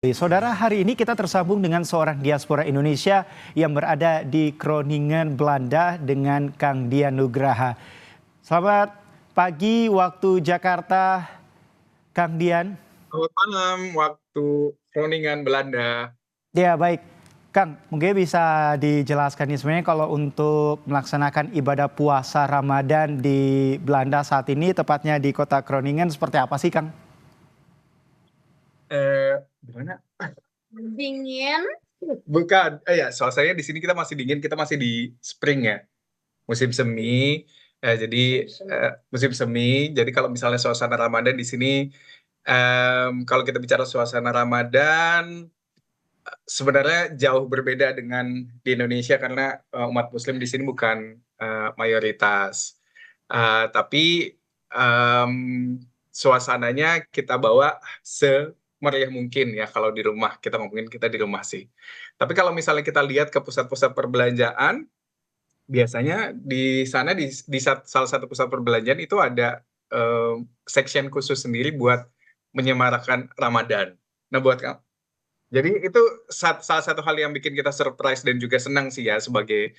Saudara, hari ini kita tersambung dengan seorang diaspora Indonesia yang berada di Groningen, Belanda dengan Kang Dian Nugraha. Selamat pagi waktu Jakarta, Kang Dian. Selamat malam waktu Groningen, Belanda. Ya baik, Kang, mungkin bisa dijelaskan nih sebenarnya kalau untuk melaksanakan ibadah puasa Ramadan di Belanda saat ini, tepatnya di kota Groningen, seperti apa sih, Kang? Gimana? Dingin. Bukan, ya suasananya di sini kita masih dingin, kita masih di spring ya, musim semi. Musim semi. Jadi kalau misalnya suasana Ramadan di sini, kalau kita bicara suasana Ramadan, sebenarnya jauh berbeda dengan di Indonesia karena umat Muslim di sini bukan mayoritas. Tapi em, suasananya kita bawa semeriah mungkin ya kalau di rumah. Kita ngomongin kita di rumah sih. Tapi kalau misalnya kita lihat ke pusat-pusat perbelanjaan, biasanya di sana di salah satu pusat perbelanjaan itu ada section khusus sendiri buat menyemarakan Ramadan. Nah, jadi itu salah satu hal yang bikin kita surprise dan juga senang sih ya sebagai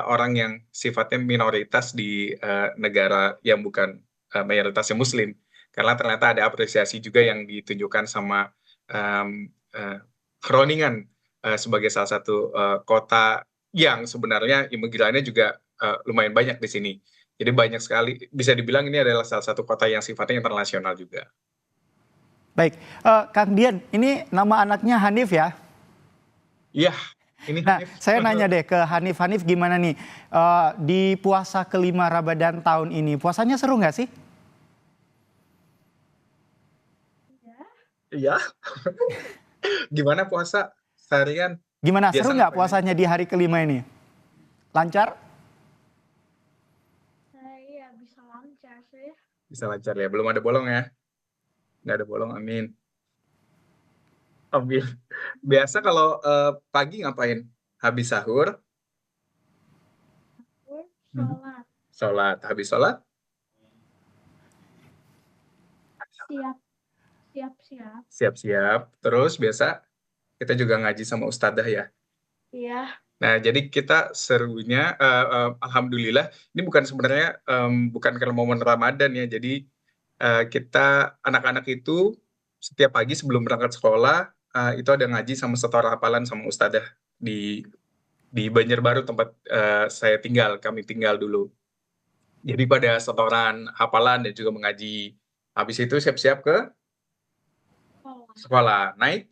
orang yang sifatnya minoritas di negara yang bukan mayoritasnya Muslim. Karena ternyata ada apresiasi juga yang ditunjukkan sama Groningen sebagai salah satu kota yang sebenarnya imigrannya juga lumayan banyak di sini. Jadi banyak sekali, bisa dibilang ini adalah salah satu kota yang sifatnya internasional juga. Baik, Kang Dian, ini nama anaknya Hanif ya? Iya, ini Nah, Hanif. saya nanya deh ke Hanif. Hanif gimana nih di puasa kelima Ramadan tahun ini? Puasanya seru nggak sih? Iya. Gimana puasa seharian? Gimana, seru Biasa nggak ngapain aja? puasanya di hari kelima ini? Lancar? Iya, bisa lancar sih. Bisa lancar ya, belum ada bolong ya? Nggak ada bolong, amin. Amin. Biasa kalau pagi ngapain? Habis sahur, Sholat. sholat. Habis sholat, Siap-siap. siap-siap. Terus biasa kita juga ngaji sama ustadzah ya. Iya. Nah, jadi kita serunya, alhamdulillah, ini bukan sebenarnya bukan karena momen Ramadan ya. Jadi kita anak-anak itu setiap pagi sebelum berangkat sekolah itu ada ngaji sama setor hafalan sama ustadzah di Banjarbaru tempat kami tinggal dulu. Jadi pada setoran hafalan dan juga mengaji. Habis itu siap-siap ke sekolah. Naik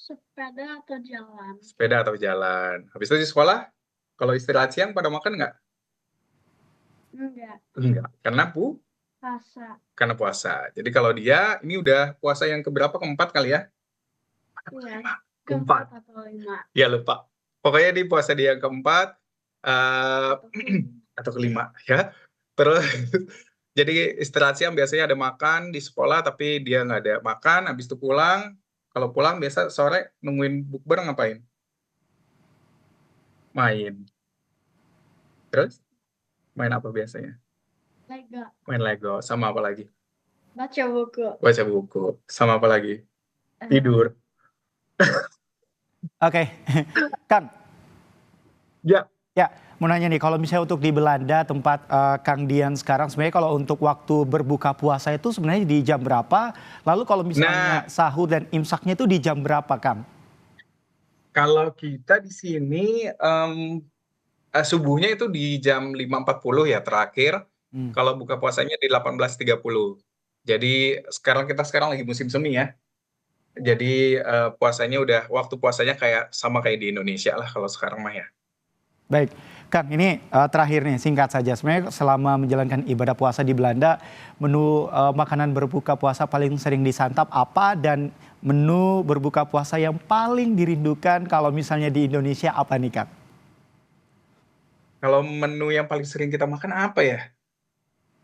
Sepeda atau jalan? sepeda atau jalan. Habis itu di sekolah, kalau istirahat siang pada makan nggak? Enggak. Enggak. Puasa. Karena puasa. Jadi kalau dia, ini udah puasa yang keberapa? Keempat kali ya? Iya. Keempat. Atau 5. Ya lupa. Pokoknya di puasa dia yang keempat atau kelima ya. Terus jadi istirahat siang biasanya ada makan di sekolah, tapi dia nggak ada makan. Habis itu pulang. Kalau pulang biasa sore nungguin bukber ngapain? Main. Terus main apa biasanya? Lego. Main Lego. Sama apa lagi? Baca buku. Baca buku. Sama apa lagi? Tidur. Oke, Kang. Ya. Ya, mau nanya nih, kalau misalnya untuk di Belanda tempat Kang Dian sekarang, sebenarnya kalau untuk waktu berbuka puasa itu sebenarnya di jam berapa? Lalu kalau misalnya sahur dan imsaknya itu di jam berapa, Kang? Kalau kita di sini subuhnya itu di jam 5.40 ya terakhir. Kalau buka puasanya di 18.30. Jadi kita sekarang lagi musim semi ya. Jadi waktu puasanya sama kayak di Indonesia lah kalau sekarang mah ya. Baik, Kang, ini terakhir nih, singkat saja. Sebenarnya selama menjalankan ibadah puasa di Belanda, menu makanan berbuka puasa paling sering disantap apa, dan menu berbuka puasa yang paling dirindukan kalau misalnya di Indonesia apa nih, Kang? Kalau menu yang paling sering kita makan apa ya?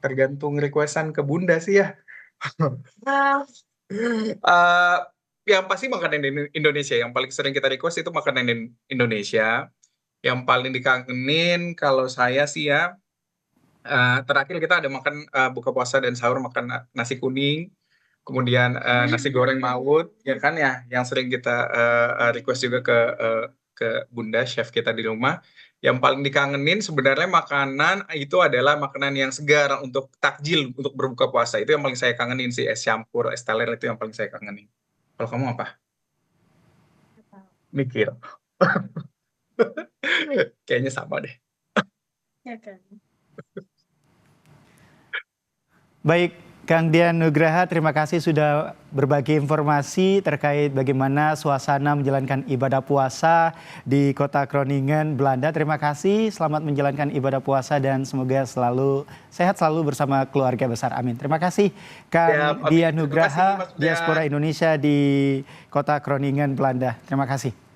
Tergantung requestan ke Bunda sih ya. Yang pasti makanan Indonesia, yang paling sering kita request itu makanan Indonesia. Yang paling dikangenin kalau saya sih ya, terakhir kita ada makan buka puasa dan sahur makan nasi kuning, kemudian nasi goreng Maut, ya kan ya, yang sering kita request juga ke Bunda, chef kita di rumah. Yang paling dikangenin sebenarnya makanan itu adalah makanan yang segar untuk takjil, untuk berbuka puasa. Itu yang paling saya kangenin sih, es campur, es teler itu yang paling saya kangenin. Kalau kamu apa? Nggak tahu. Mikir. Kayaknya sama deh. Ya kan. Baik, Kang Dian Nugraha, terima kasih sudah berbagi informasi terkait bagaimana suasana menjalankan ibadah puasa di Kota Groningen, Belanda. Terima kasih, selamat menjalankan ibadah puasa dan semoga selalu sehat selalu bersama keluarga besar. Amin. Terima kasih, Kang Siap, amin. Dian Terima kasih, Nugraha, Mas Budi. Diaspora Indonesia di Kota Groningen, Belanda. Terima kasih.